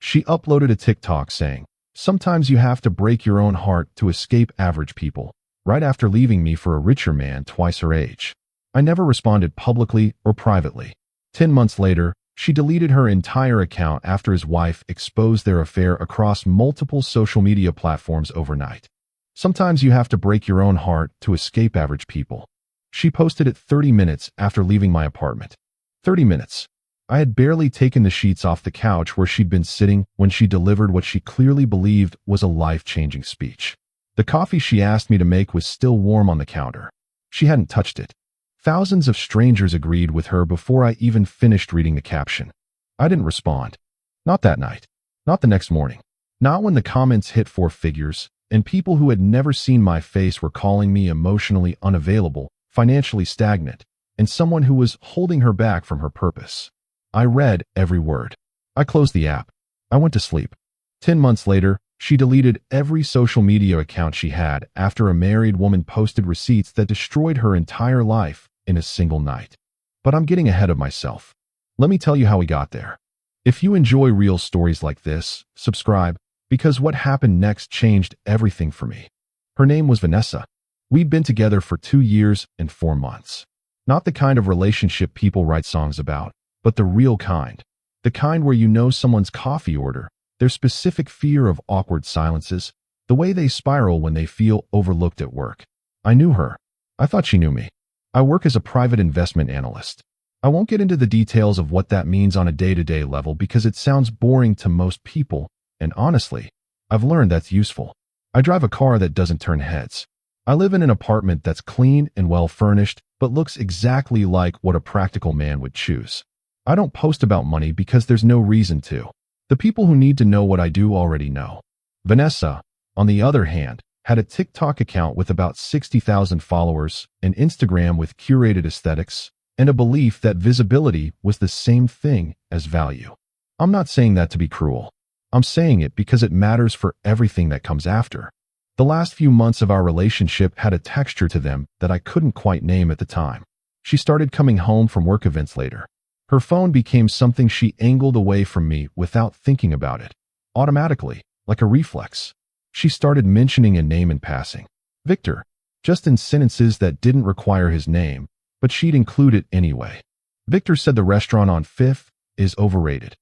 She uploaded a TikTok saying, "Sometimes you have to break your own heart to escape average people," right after leaving me for a richer man twice her age. I never responded publicly or privately. 10 months later, she deleted her entire account after his wife exposed their affair across multiple social media platforms overnight. Sometimes you have to break your own heart to escape average people. She posted it 30 minutes after leaving my apartment. 30 minutes. I had barely taken the sheets off the couch where she'd been sitting when she delivered what she clearly believed was a life-changing speech. The coffee she asked me to make was still warm on the counter. She hadn't touched it. Thousands of strangers agreed with her before I even finished reading the caption. I didn't respond. Not that night. Not the next morning. Not when the comments hit 4 figures, and people who had never seen my face were calling me emotionally unavailable, financially stagnant, and someone who was holding her back from her purpose. I read every word. I closed the app. I went to sleep. 10 months later, she deleted every social media account she had after a married woman posted receipts that destroyed her entire life in a single night. But I'm getting ahead of myself. Let me tell you how we got there. If you enjoy real stories like this, subscribe, because what happened next changed everything for me. Her name was Vanessa. We'd been together for 2 years and 4 months. Not the kind of relationship people write songs about, but the real kind. The kind where you know someone's coffee order, their specific fear of awkward silences, the way they spiral when they feel overlooked at work. I knew her. I thought she knew me. I work as a private investment analyst. I won't get into the details of what that means on a day-to-day level because it sounds boring to most people, and honestly, I've learned that's useful. I drive a car that doesn't turn heads. I live in an apartment that's clean and well-furnished, but looks exactly like what a practical man would choose. I don't post about money because there's no reason to. The people who need to know what I do already know. Vanessa, on the other hand, had a TikTok account with about 60,000 followers, an Instagram with curated aesthetics, and a belief that visibility was the same thing as value. I'm not saying that to be cruel. I'm saying it because it matters for everything that comes after. The last few months of our relationship had a texture to them that I couldn't quite name at the time. She started coming home from work events later. Her phone became something she angled away from me without thinking about it. Automatically, like a reflex. She started mentioning a name in passing. Victor. Just in sentences that didn't require his name, but she'd include it anyway. Victor said the restaurant on 5th is overrated.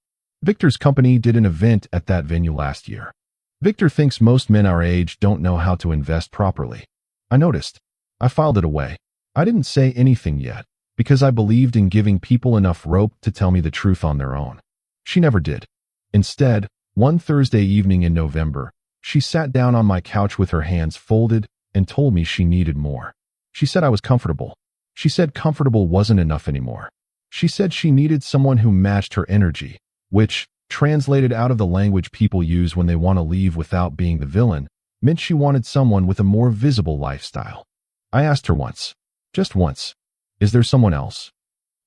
Victor's company did an event at that venue last year. Victor thinks most men our age don't know how to invest properly. I noticed. I filed it away. I didn't say anything yet, because I believed in giving people enough rope to tell me the truth on their own. She never did. Instead, one Thursday evening in November, she sat down on my couch with her hands folded and told me she needed more. She said I was comfortable. She said comfortable wasn't enough anymore. She said she needed someone who matched her energy, which, translated out of the language people use when they want to leave without being the villain, meant she wanted someone with a more visible lifestyle. I asked her once, just once, "Is there someone else?"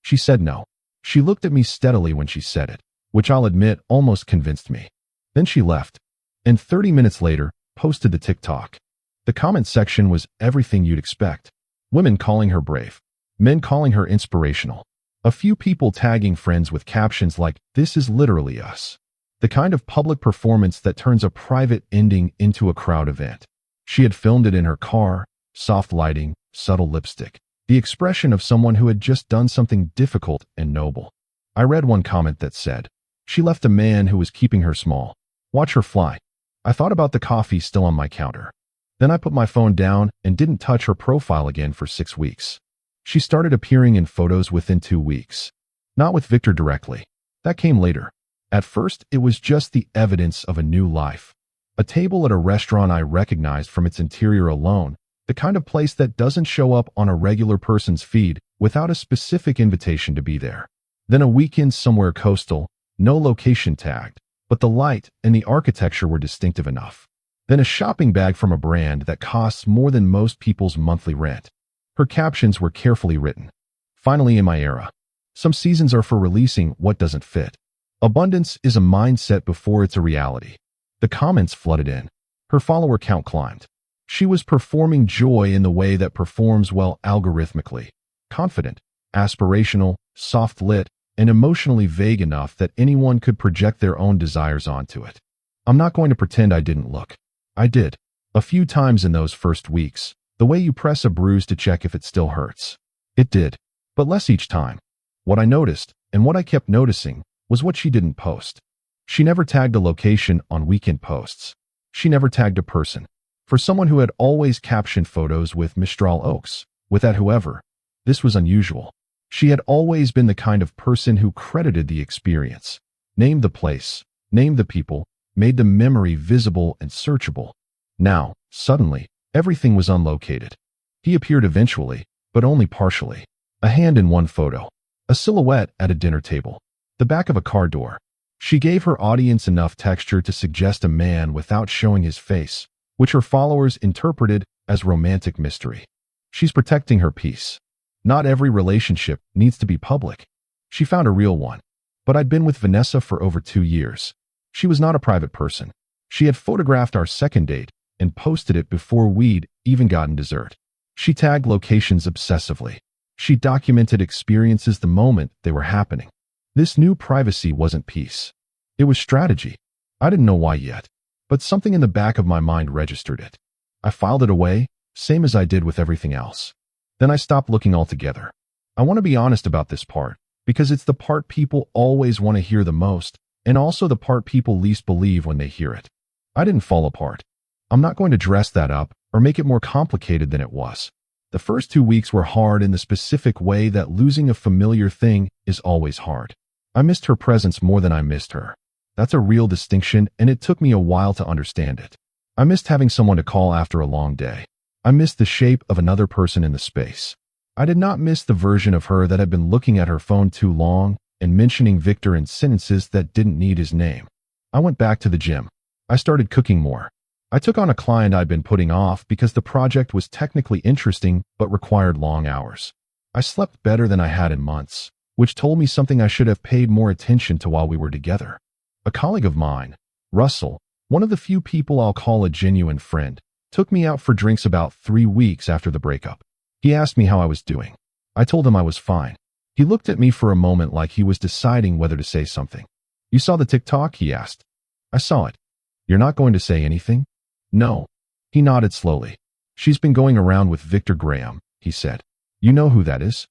She said no. She looked at me steadily when she said it, which I'll admit almost convinced me. Then she left, and 30 minutes later, posted the TikTok. The comment section was everything you'd expect. Women calling her brave. Men calling her inspirational. A few people tagging friends with captions like, "This is literally us." The kind of public performance that turns a private ending into a crowd event. She had filmed it in her car, soft lighting, subtle lipstick. The expression of someone who had just done something difficult and noble. I read one comment that said, "She left a man who was keeping her small. Watch her fly." I thought about the coffee still on my counter. Then I put my phone down and didn't touch her profile again for 6 weeks. She started appearing in photos within 2 weeks. Not with Victor directly. That came later. At first, it was just the evidence of a new life. A table at a restaurant I recognized from its interior alone, the kind of place that doesn't show up on a regular person's feed without a specific invitation to be there. Then a weekend somewhere coastal, no location tagged, but the light and the architecture were distinctive enough. Then a shopping bag from a brand that costs more than most people's monthly rent. Her captions were carefully written. Finally in my era. Some seasons are for releasing what doesn't fit. Abundance is a mindset before it's a reality. The comments flooded in. Her follower count climbed. She was performing joy in the way that performs well algorithmically. Confident, aspirational, soft-lit, and emotionally vague enough that anyone could project their own desires onto it. I'm not going to pretend I didn't look. I did. A few times in those first weeks, the way you press a bruise to check if it still hurts. It did, but less each time. What I noticed, and what I kept noticing, was what she didn't post. She never tagged a location on weekend posts. She never tagged a person. For someone who had always captioned photos with Mistral Oaks, with that whoever, this was unusual. She had always been the kind of person who credited the experience, named the place, named the people, made the memory visible and searchable. Now, suddenly, everything was unlocated. He appeared eventually, but only partially. A hand in one photo. A silhouette at a dinner table. The back of a car door. She gave her audience enough texture to suggest a man without showing his face, which her followers interpreted as romantic mystery. She's protecting her peace. Not every relationship needs to be public. She found a real one. But I'd been with Vanessa for over 2 years. She was not a private person. She had photographed our second date and posted it before we'd even gotten dessert. She tagged locations obsessively. She documented experiences the moment they were happening. This new privacy wasn't peace. It was strategy. I didn't know why yet, but something in the back of my mind registered it. I filed it away, same as I did with everything else. Then I stopped looking altogether. I want to be honest about this part, because it's the part people always want to hear the most, and also the part people least believe when they hear it. I didn't fall apart. I'm not going to dress that up or make it more complicated than it was. The first 2 weeks were hard in the specific way that losing a familiar thing is always hard. I missed her presence more than I missed her. That's a real distinction, and it took me a while to understand it. I missed having someone to call after a long day. I missed the shape of another person in the space. I did not miss the version of her that had been looking at her phone too long and mentioning Victor in sentences that didn't need his name. I went back to the gym. I started cooking more. I took on a client I'd been putting off because the project was technically interesting but required long hours. I slept better than I had in months, which told me something I should have paid more attention to while we were together. A colleague of mine, Russell, one of the few people I'll call a genuine friend, took me out for drinks about 3 weeks after the breakup. He asked me how I was doing. I told him I was fine. He looked at me for a moment like he was deciding whether to say something. "You saw the TikTok?" he asked. "I saw it." "You're not going to say anything?" "No." He nodded slowly. "She's been going around with Victor Graham," he said. "You know who that is?"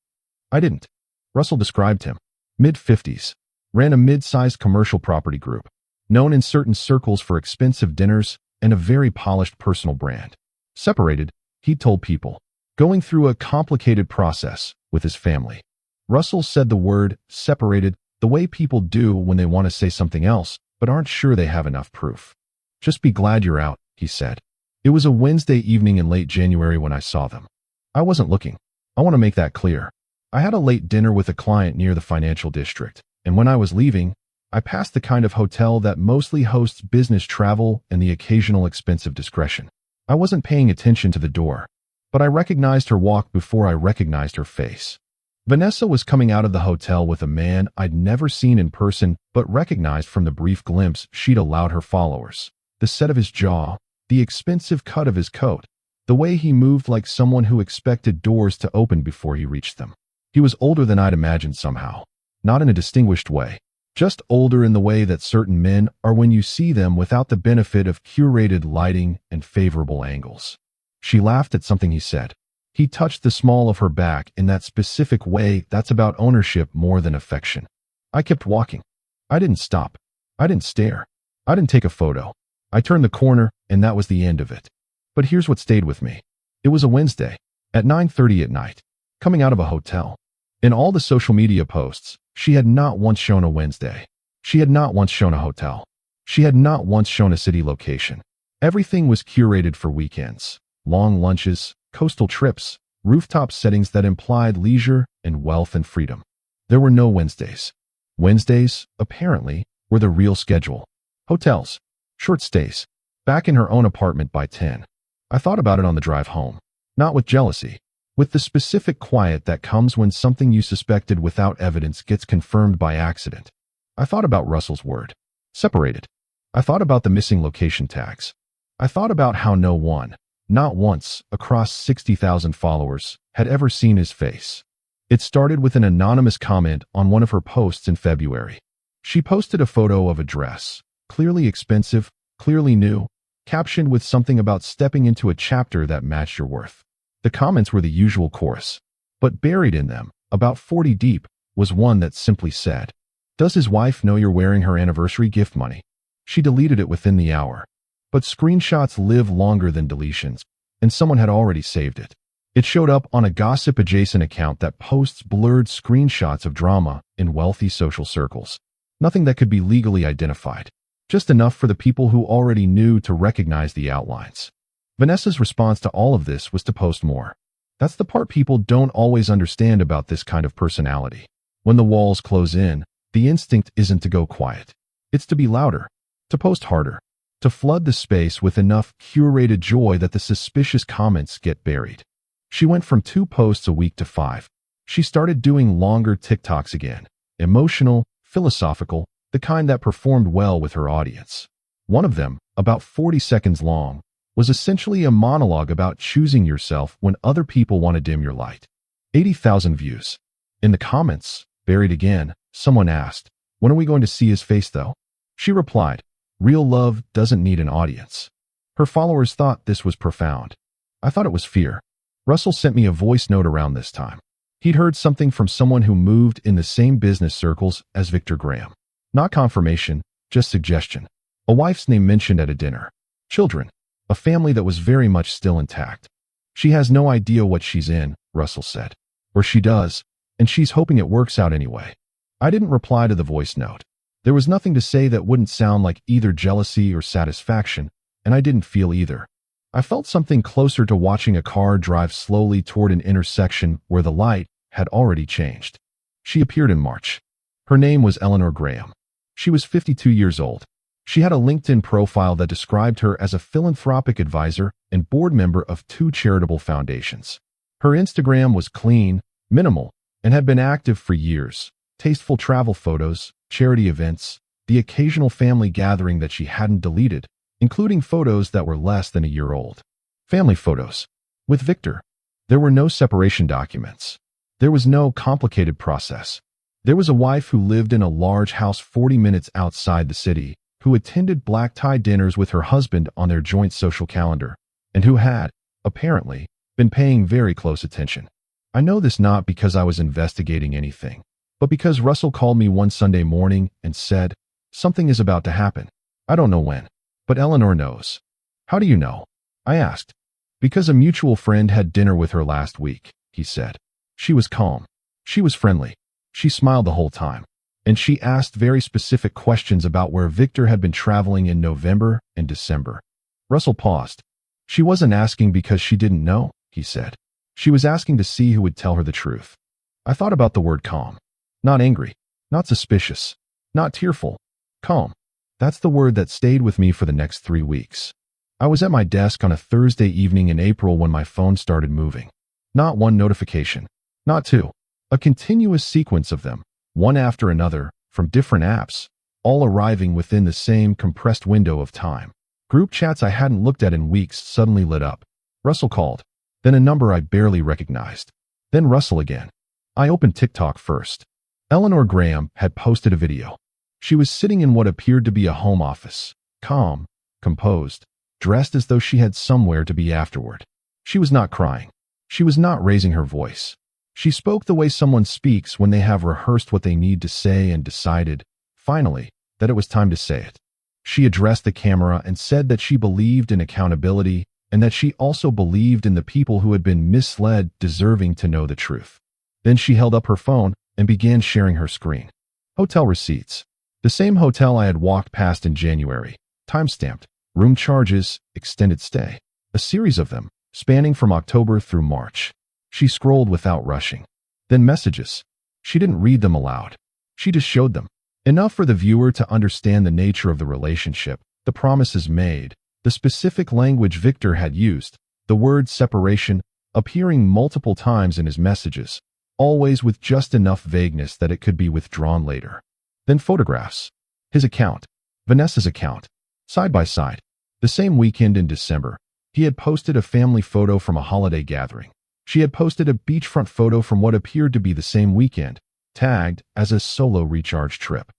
I didn't. Russell described him. Mid-50s. Ran a mid-sized commercial property group. Known in certain circles for expensive dinners and a very polished personal brand. Separated, he told people. Going through a complicated process with his family. Russell said the word separated the way people do when they want to say something else but aren't sure they have enough proof. "Just be glad you're out," he said. It was a Wednesday evening in late January when I saw them. I wasn't looking. I want to make that clear. I had a late dinner with a client near the financial district, and when I was leaving, I passed the kind of hotel that mostly hosts business travel and the occasional expensive discretion. I wasn't paying attention to the door, but I recognized her walk before I recognized her face. Vanessa was coming out of the hotel with a man I'd never seen in person but recognized from the brief glimpse she'd allowed her followers. The set of his jaw, the expensive cut of his coat, the way he moved like someone who expected doors to open before he reached them. He was older than I'd imagined somehow, not in a distinguished way, just older in the way that certain men are when you see them without the benefit of curated lighting and favorable angles. She laughed at something he said. He touched the small of her back in that specific way that's about ownership more than affection. I kept walking. I didn't stop. I didn't stare. I didn't take a photo. I turned the corner, and that was the end of it. But here's what stayed with me. It was a Wednesday, at 9:30 at night, coming out of a hotel. In all the social media posts, she had not once shown a Wednesday. She had not once shown a hotel. She had not once shown a city location. Everything was curated for weekends. Long lunches, coastal trips, rooftop settings that implied leisure and wealth and freedom. There were no Wednesdays. Wednesdays, apparently, were the real schedule. Hotels. Short stays. Back in her own apartment by 10. I thought about it on the drive home. Not with jealousy. With the specific quiet that comes when something you suspected without evidence gets confirmed by accident. I thought about Russell's word. Separated. I thought about the missing location tags. I thought about how no one, not once, across 60,000 followers, had ever seen his face. It started with an anonymous comment on one of her posts in February. She posted a photo of a dress, clearly expensive, clearly new, captioned with something about stepping into a chapter that matched your worth. The comments were the usual chorus, but buried in them, about 40 deep, was one that simply said, "Does his wife know you're wearing her anniversary gift money?" She deleted it within the hour. But screenshots live longer than deletions, and someone had already saved it. It showed up on a gossip-adjacent account that posts blurred screenshots of drama in wealthy social circles. Nothing that could be legally identified. Just enough for the people who already knew to recognize the outlines. Vanessa's response to all of this was to post more. That's the part people don't always understand about this kind of personality. When the walls close in, the instinct isn't to go quiet. It's to be louder, to post harder, to flood the space with enough curated joy that the suspicious comments get buried. She went from 2 posts a week to 5. She started doing longer TikToks again, emotional, philosophical, the kind that performed well with her audience. One of them, about 40 seconds long, was essentially a monologue about choosing yourself when other people want to dim your light. 80,000 views. In the comments, buried again, someone asked, "When are we going to see his face though?" She replied, "Real love doesn't need an audience." Her followers thought this was profound. I thought it was fear. Russell sent me a voice note around this time. He'd heard something from someone who moved in the same business circles as Victor Graham. Not confirmation, just suggestion. A wife's name mentioned at a dinner. Children. A family that was very much still intact. "She has no idea what she's in," Russell said. "Or she does, and she's hoping it works out anyway." I didn't reply to the voice note. There was nothing to say that wouldn't sound like either jealousy or satisfaction, and I didn't feel either. I felt something closer to watching a car drive slowly toward an intersection where the light had already changed. She appeared in March. Her name was Eleanor Graham. She was 52 years old. She had a LinkedIn profile that described her as a philanthropic advisor and board member of 2 charitable foundations. Her Instagram was clean, minimal, and had been active for years. Tasteful travel photos, charity events, the occasional family gathering that she hadn't deleted, including photos that were less than a year old. Family photos. With Victor, there were no separation documents. There was no complicated process. There was a wife who lived in a large house 40 minutes outside the city, who attended black-tie dinners with her husband on their joint social calendar, and who had, apparently, been paying very close attention. I know this not because I was investigating anything, but because Russell called me one Sunday morning and said, "Something is about to happen. I don't know when, but Eleanor knows." "How do you know?" I asked. "Because a mutual friend had dinner with her last week," he said. She was calm. She was friendly. She smiled the whole time. And she asked very specific questions about where Victor had been traveling in November and December. Russell paused. "She wasn't asking because she didn't know," he said. "She was asking to see who would tell her the truth." I thought about the word calm. Not angry, not suspicious, not tearful. Calm. That's the word that stayed with me for the next 3 weeks. I was at my desk on a Thursday evening in April when my phone started moving. Not one notification. Not 2. A continuous sequence of them, one after another, from different apps, all arriving within the same compressed window of time. Group chats I hadn't looked at in weeks suddenly lit up. Russell called. Then a number I barely recognized. Then Russell again. I opened TikTok first. Eleanor Graham had posted a video. She was sitting in what appeared to be a home office, calm, composed, dressed as though she had somewhere to be afterward. She was not crying. She was not raising her voice. She spoke the way someone speaks when they have rehearsed what they need to say and decided, finally, that it was time to say it. She addressed the camera and said that she believed in accountability and that she also believed in the people who had been misled deserving to know the truth. Then she held up her phone and began sharing her screen. Hotel receipts. The same hotel I had walked past in January. Timestamped. Room charges, extended stay. A series of them, spanning from October through March. She scrolled without rushing. Then messages. She didn't read them aloud. She just showed them. Enough for the viewer to understand the nature of the relationship, the promises made, the specific language Victor had used, the word separation appearing multiple times in his messages, always with just enough vagueness that it could be withdrawn later. Then photographs. His account. Vanessa's account. Side by side. The same weekend in December, he had posted a family photo from a holiday gathering. She had posted a beachfront photo from what appeared to be the same weekend, tagged as a solo recharge trip.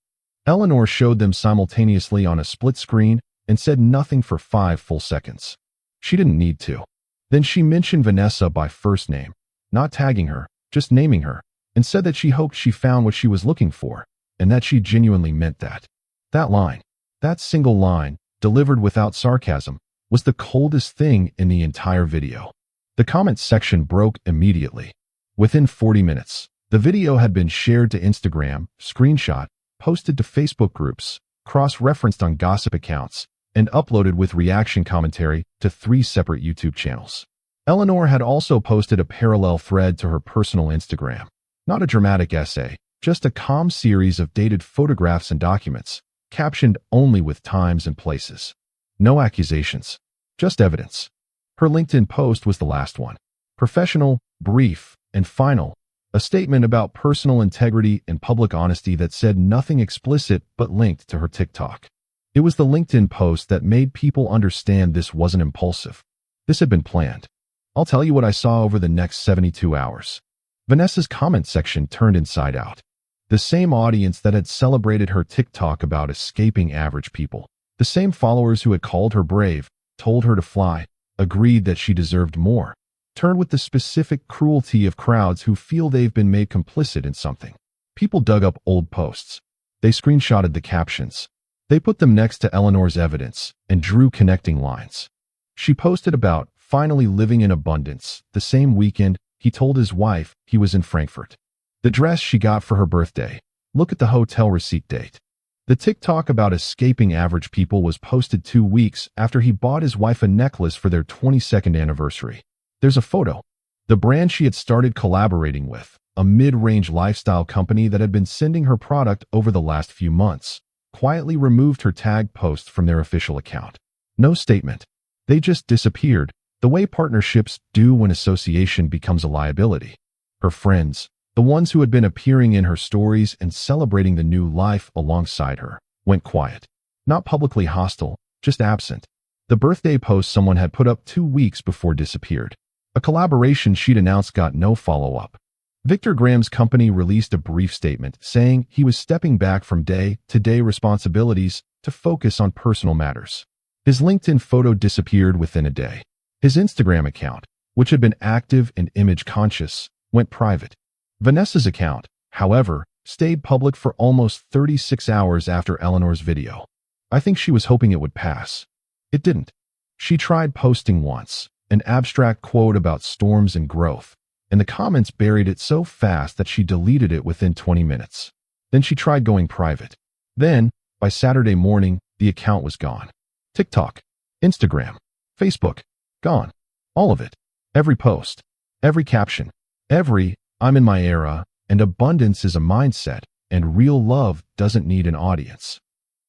Eleanor showed them simultaneously on a split screen and said nothing for 5 full seconds. She didn't need to. Then she mentioned Vanessa by first name, not tagging her, just naming her, and said that she hoped she found what she was looking for, and that she genuinely meant that. That line, that single line, delivered without sarcasm, was the coldest thing in the entire video. The comments section broke immediately. Within 40 minutes, the video had been shared to Instagram, screenshot, posted to Facebook groups, cross-referenced on gossip accounts, and uploaded with reaction commentary to 3 separate YouTube channels. Eleanor had also posted a parallel thread to her personal Instagram. Not a dramatic essay, just a calm series of dated photographs and documents, captioned only with times and places. No accusations, just evidence. Her LinkedIn post was the last one. Professional, brief, and final. A statement about personal integrity and public honesty that said nothing explicit but linked to her TikTok. It was the LinkedIn post that made people understand this wasn't impulsive. This had been planned. I'll tell you what I saw over the next 72 hours. Vanessa's comment section turned inside out. The same audience that had celebrated her TikTok about escaping average people. The same followers who had called her brave, told her to fly, agreed that she deserved more, turned with the specific cruelty of crowds who feel they've been made complicit in something. People dug up old posts. They screenshotted the captions. They put them next to Eleanor's evidence and drew connecting lines. She posted about finally living in abundance. The same weekend, he told his wife he was in Frankfurt. The dress she got for her birthday. Look at the hotel receipt date. The TikTok about escaping average people was posted 2 weeks after he bought his wife a necklace for their 22nd anniversary. There's a photo. The brand she had started collaborating with, a mid-range lifestyle company that had been sending her product over the last few months, quietly removed her tag post from their official account. No statement. They just disappeared, the way partnerships do when association becomes a liability. Her friends, the ones who had been appearing in her stories and celebrating the new life alongside her, went quiet. Not publicly hostile, just absent. The birthday post someone had put up 2 weeks before disappeared. A collaboration she'd announced got no follow-up. Victor Graham's company released a brief statement saying he was stepping back from day-to-day responsibilities to focus on personal matters. His LinkedIn photo disappeared within a day. His Instagram account, which had been active and image-conscious, went private. Vanessa's account, however, stayed public for almost 36 hours after Eleanor's video. I think she was hoping it would pass. It didn't. She tried posting once, an abstract quote about storms and growth, and the comments buried it so fast that she deleted it within 20 minutes. Then she tried going private. Then, by Saturday morning, the account was gone. TikTok, Instagram, Facebook, gone. All of it. Every post, every caption, every "I'm in my era" and "abundance is a mindset" and "real love doesn't need an audience."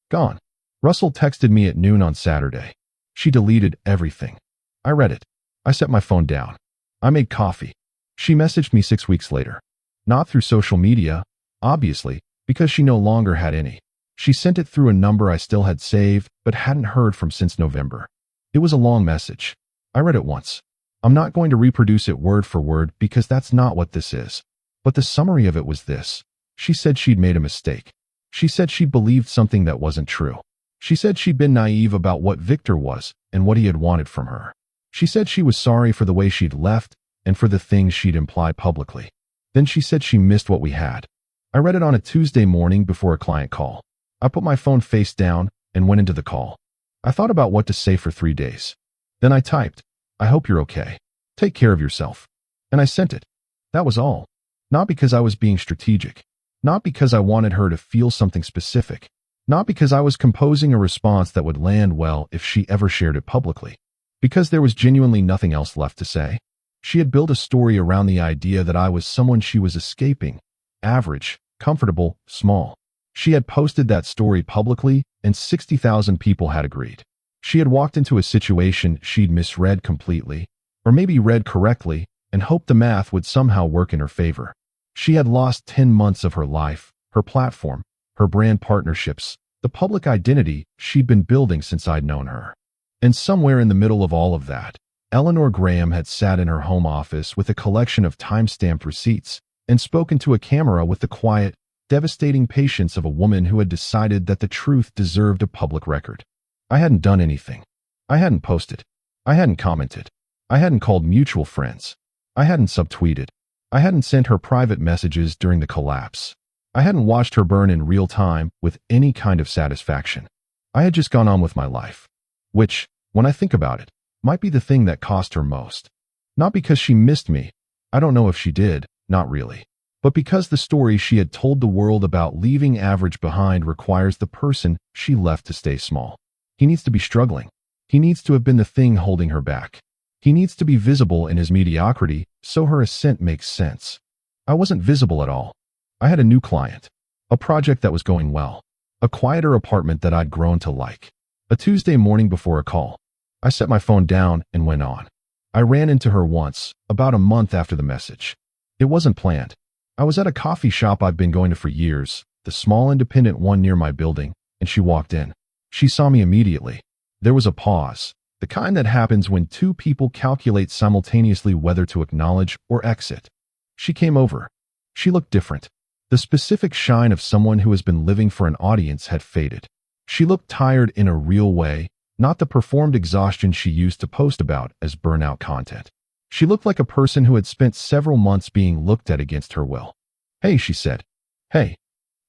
Gone. Russell texted me at noon on Saturday. She deleted everything. I read it. I set my phone down. I made coffee. She messaged me 6 weeks later. Not through social media, obviously, because she no longer had any. She sent it through a number I still had saved but hadn't heard from since November. It was a long message. I read it once. I'm not going to reproduce it word for word because that's not what this is. But the summary of it was this. She said she'd made a mistake. She said she believed something that wasn't true. She said she'd been naive about what Victor was and what he had wanted from her. She said she was sorry for the way she'd left and for the things she'd implied publicly. Then she said she missed what we had. I read it on a Tuesday morning before a client call. I put my phone face down and went into the call. I thought about what to say for 3 days. Then I typed, "I hope you're okay. Take care of yourself." And I sent it. That was all. Not because I was being strategic. Not because I wanted her to feel something specific. Not because I was composing a response that would land well if she ever shared it publicly. Because there was genuinely nothing else left to say. She had built a story around the idea that I was someone she was escaping. Average, comfortable, small. She had posted that story publicly, and 60,000 people had agreed. She had walked into a situation she'd misread completely, or maybe read correctly, and hoped the math would somehow work in her favor. She had lost 10 months of her life, her platform, her brand partnerships, the public identity she'd been building since I'd known her. And somewhere in the middle of all of that, Eleanor Graham had sat in her home office with a collection of time-stamped receipts and spoken to a camera with the quiet, devastating patience of a woman who had decided that the truth deserved a public record. I hadn't done anything. I hadn't posted. I hadn't commented. I hadn't called mutual friends. I hadn't subtweeted. I hadn't sent her private messages during the collapse. I hadn't watched her burn in real time with any kind of satisfaction. I had just gone on with my life, which, when I think about it, might be the thing that cost her most. Not because she missed me. I don't know if she did, not really. But because the story she had told the world about leaving Average behind requires the person she left to stay small. He needs to be struggling. He needs to have been the thing holding her back. He needs to be visible in his mediocrity so her ascent makes sense. I wasn't visible at all. I had a new client, a project that was going well, a quieter apartment that I'd grown to like. A Tuesday morning before a call, I set my phone down and went on. I ran into her once, about a month after the message. It wasn't planned. I was at a coffee shop I've been going to for years, the small independent one near my building, and she walked in. She saw me immediately. There was a pause, the kind that happens when two people calculate simultaneously whether to acknowledge or exit. She came over. She looked different. The specific shine of someone who has been living for an audience had faded. She looked tired in a real way, not the performed exhaustion she used to post about as burnout content. She looked like a person who had spent several months being looked at against her will. "Hey," she said. "Hey."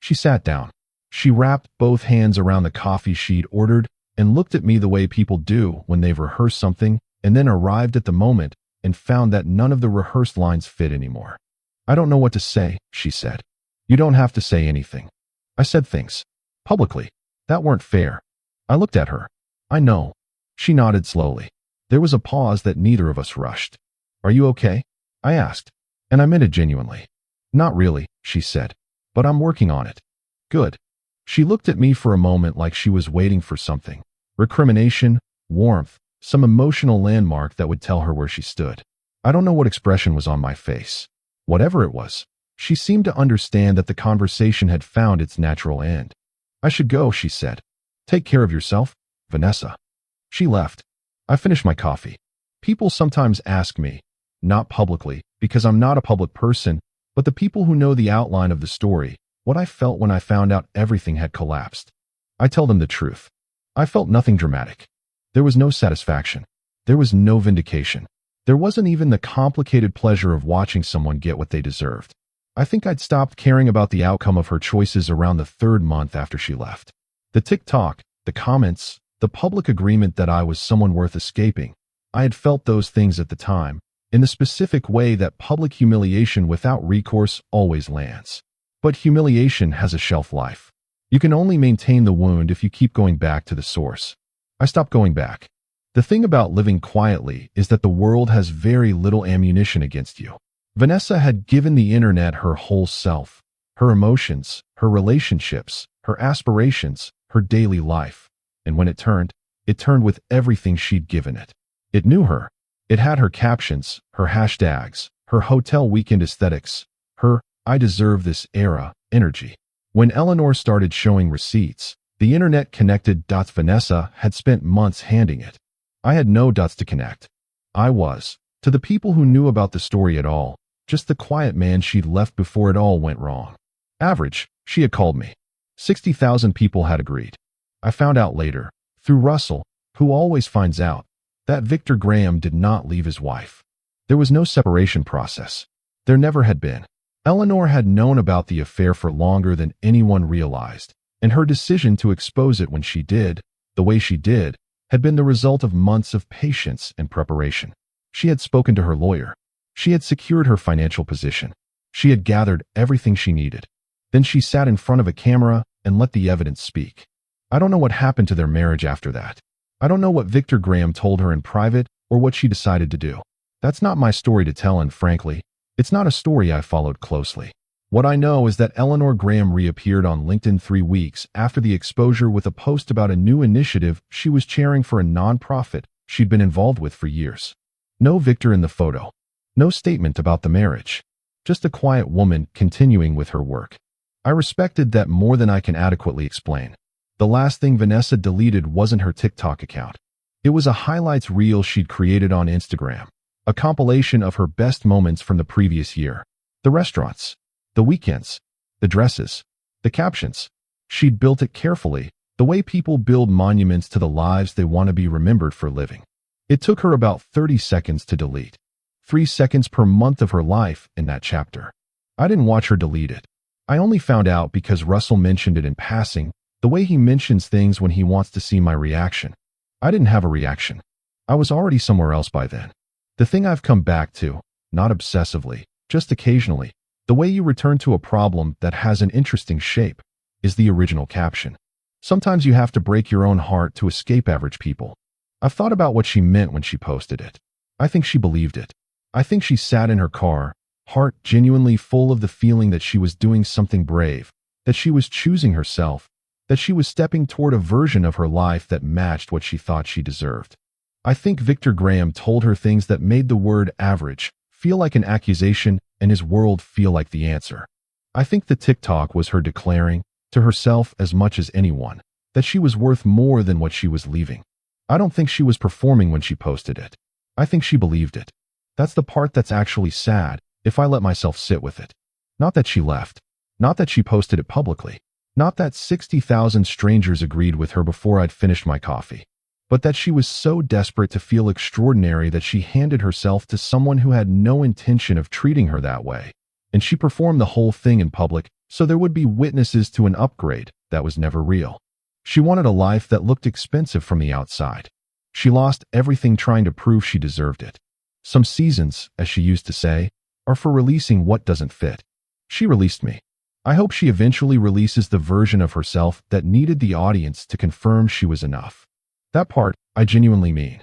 She sat down. She wrapped both hands around the coffee she'd ordered and looked at me the way people do when they've rehearsed something and then arrived at the moment and found that none of the rehearsed lines fit anymore. "I don't know what to say," she said. "You don't have to say anything." I said things. Publicly. That weren't fair. I looked at her. "I know." She nodded slowly. There was a pause that neither of us rushed. "Are you okay?" I asked. And I meant it genuinely. "Not really," she said. "But I'm working on it." "Good." She looked at me for a moment like she was waiting for something. Recrimination, warmth, some emotional landmark that would tell her where she stood. I don't know what expression was on my face. Whatever it was, she seemed to understand that the conversation had found its natural end. "I should go," she said. "Take care of yourself, Vanessa." She left. I finished my coffee. People sometimes ask me, not publicly, because I'm not a public person, but the people who know the outline of the story, what I felt when I found out everything had collapsed. I tell them the truth. I felt nothing dramatic. There was no satisfaction. There was no vindication. There wasn't even the complicated pleasure of watching someone get what they deserved. I think I'd stopped caring about the outcome of her choices around the third month after she left. The TikTok, the comments, the public agreement that I was someone worth escaping. I had felt those things at the time, in the specific way that public humiliation without recourse always lands. But humiliation has a shelf life. You can only maintain the wound if you keep going back to the source. I stopped going back. The thing about living quietly is that the world has very little ammunition against you. Vanessa had given the internet her whole self, her emotions, her relationships, her aspirations, her daily life. And when it turned with everything she'd given it. It knew her. It had her captions, her hashtags, her hotel weekend aesthetics, her "I deserve this" era energy. When Eleanor started showing receipts, the internet connected dots. Vanessa had spent months handing it. I had no dots to connect. I was, to the people who knew about the story at all, just the quiet man she'd left before it all went wrong. Average, she had called me. 60,000 people had agreed. I found out later, through Russell, who always finds out, that Victor Graham did not leave his wife. There was no separation process. There never had been. Eleanor had known about the affair for longer than anyone realized, and her decision to expose it when she did, the way she did, had been the result of months of patience and preparation. She had spoken to her lawyer. She had secured her financial position. She had gathered everything she needed. Then she sat in front of a camera and let the evidence speak. I don't know what happened to their marriage after that. I don't know what Victor Graham told her in private or what she decided to do. That's not my story to tell, and frankly, it's not a story I followed closely. What I know is that Eleanor Graham reappeared on LinkedIn 3 weeks after the exposure with a post about a new initiative she was chairing for a nonprofit she'd been involved with for years. No Victor in the photo. No statement about the marriage. Just a quiet woman continuing with her work. I respected that more than I can adequately explain. The last thing Vanessa deleted wasn't her TikTok account. It was a highlights reel she'd created on Instagram, a compilation of her best moments from the previous year. The restaurants, the weekends, the dresses, the captions. She'd built it carefully, the way people build monuments to the lives they want to be remembered for living. It took her about 30 seconds to delete. 3 seconds per month of her life in that chapter. I didn't watch her delete it. I only found out because Russell mentioned it in passing, the way he mentions things when he wants to see my reaction. I didn't have a reaction. I was already somewhere else by then. The thing I've come back to, not obsessively, just occasionally, the way you return to a problem that has an interesting shape, is the original caption. Sometimes you have to break your own heart to escape average people. I've thought about what she meant when she posted it. I think she believed it. I think she sat in her car, heart genuinely full of the feeling that she was doing something brave, that she was choosing herself, that she was stepping toward a version of her life that matched what she thought she deserved. I think Victor Graham told her things that made the word average feel like an accusation and his world feel like the answer. I think the TikTok was her declaring, to herself as much as anyone, that she was worth more than what she was leaving. I don't think she was performing when she posted it. I think she believed it. That's the part that's actually sad, if I let myself sit with it. Not that she left. Not that she posted it publicly. Not that 60,000 strangers agreed with her before I'd finished my coffee. But that she was so desperate to feel extraordinary that she handed herself to someone who had no intention of treating her that way. And she performed the whole thing in public, so there would be witnesses to an upgrade that was never real. She wanted a life that looked expensive from the outside. She lost everything trying to prove she deserved it. Some seasons, as she used to say, are for releasing what doesn't fit. She released me. I hope she eventually releases the version of herself that needed the audience to confirm she was enough. That part, I genuinely mean.